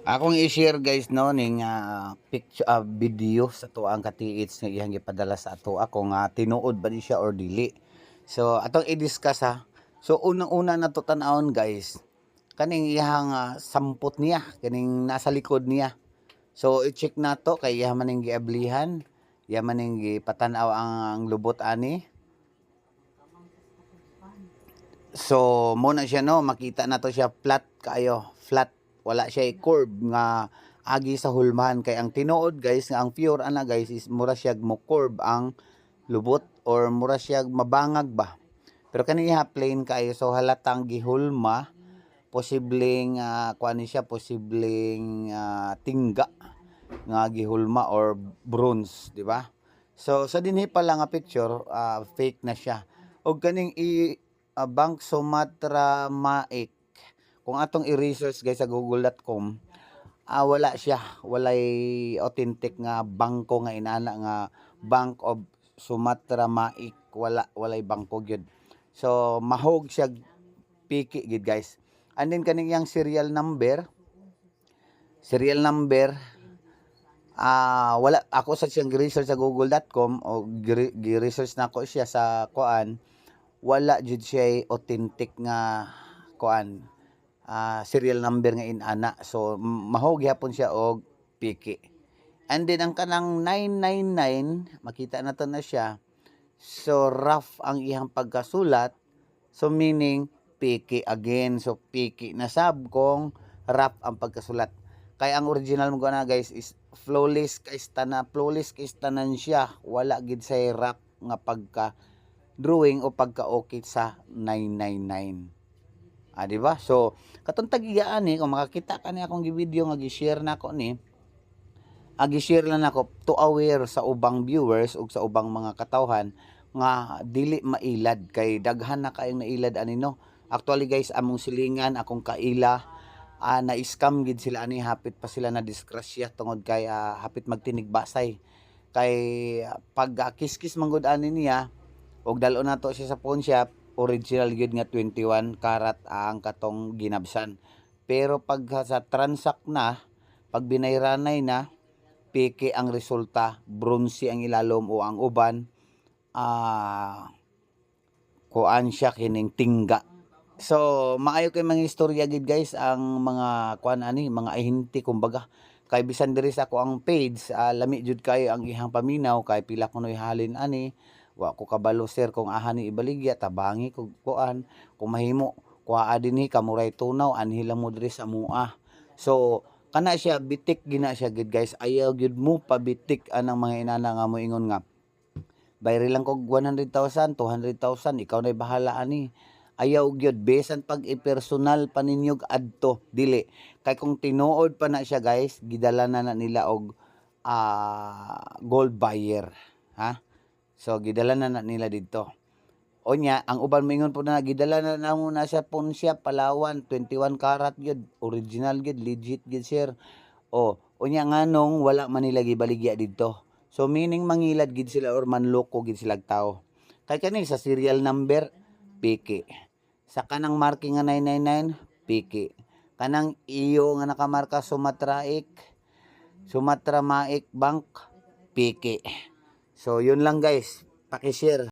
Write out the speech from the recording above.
Akong i-share guys no ning picture video sa tuang katiits nga iyang gipadala sa ato ako nga tinuod ba ni siya or dili. So atong i-discuss ha. So unang-una na to tan-awon guys. Kaning iyang sampot niya, kaning nasa likod niya. So i-check nato kay iya man ning giablihan, iya man ning gipatan-aw ang lubot ani. So mo na siya no, makita na to siya flat kayo, flat, wala siya curve nga agi sa hulmahan kay ang tinuod guys nga ang pure ana guys is mura siya mo curve ang lubot or mura siya mabangag ba. Pero kaniya plain kayo so halatang gihulma, posibleng kuan ni siya, posibleng tingga nga gihulma or bronze, di ba? So sa dinhi pa lang nga picture, fake na siya. Og kaning Bank Sumatra Maik, kung atong i-research guys sa google.com, wala siya, walay authentic nga bangko nga inana nga Bank of Sumatra Maik, walay bangko gyud. So mahog siya piki gid guys. And then kaning yang serial number wala ako sa siyang research sa google.com o gi-research na ko siya sa kuan, wala jud siya authentic nga kuan serial number nga inana. So mahog gyapon siya og piki. And then ang kanang 999 makita na to na siya. So rough ang iyang pagkasulat. So meaning piki again. So piki na sab kung rough ang pagkasulat. Kaya ang original mo na guys is flawless kay tanan siya. Wala gid say rough nga pagka drawing o pagka-okay sa 999. Di ba? So, katong tag-iyaan ni, kung makakita ka ni akong video nga gi-share nako ni, gi-share lang nako to aware sa ubang viewers ug sa ubang mga katawhan nga dili mailad kay daghan na kayong nailad ani no. Actually guys, among silingan akong kaila na-scam gid sila ani, hapit pa sila na disgrasya tungod kay hapit magtinig basay. Kay pag kiskis manggod ani niya, og dalo na to siya sa pawn shop, original gyud nga 21 karat ang katong ginabsan. Pero pag sa transact na, pag binayranay na, peke ang resulta, bronze ang ilalom o ang uban kuan siya kining tingga. So maayo kay mga istorya gid guys ang mga kuan ani, mga ahinti kumbaga. Kay bisan diri sa ako ang page, lami jud kayo ang ihang paminaw kay pila kunoy halin ani. Wa ko kabalo sir kung ahani ibaligya tabangi kog kuan, kung mahimo kuha dinhi kamuray tunaw anhi lang mo diri sa mua. So kana siya bitik gina siya gid guys, ayaw gyud mo pabitik anang mga inana nga moingon nga bayri lang kog 100,000 200,000 ikaw nay bahala ani. Ayaw gyud, besan pag i-personal pa ninyog adto dili. Kay kung tinuod pa na siya guys, gidala na nila og gold buyer, ha? So gidala na nila dito. Onya, ang uban mingon po na gidala na muna sa pawn shop Palawan, 21 karat gyud, original gyud, legit gyud sir. Unya nganong wala man nila gibaligya dito. So meaning mangilad gid sila or manloko gid sila tao. Kay kani sa serial number piki. Sa kanang marking nga 999 piki. Kanang iyo nga nakamarka Sumatra Maik Bank piki. So yun lang guys, paki-share.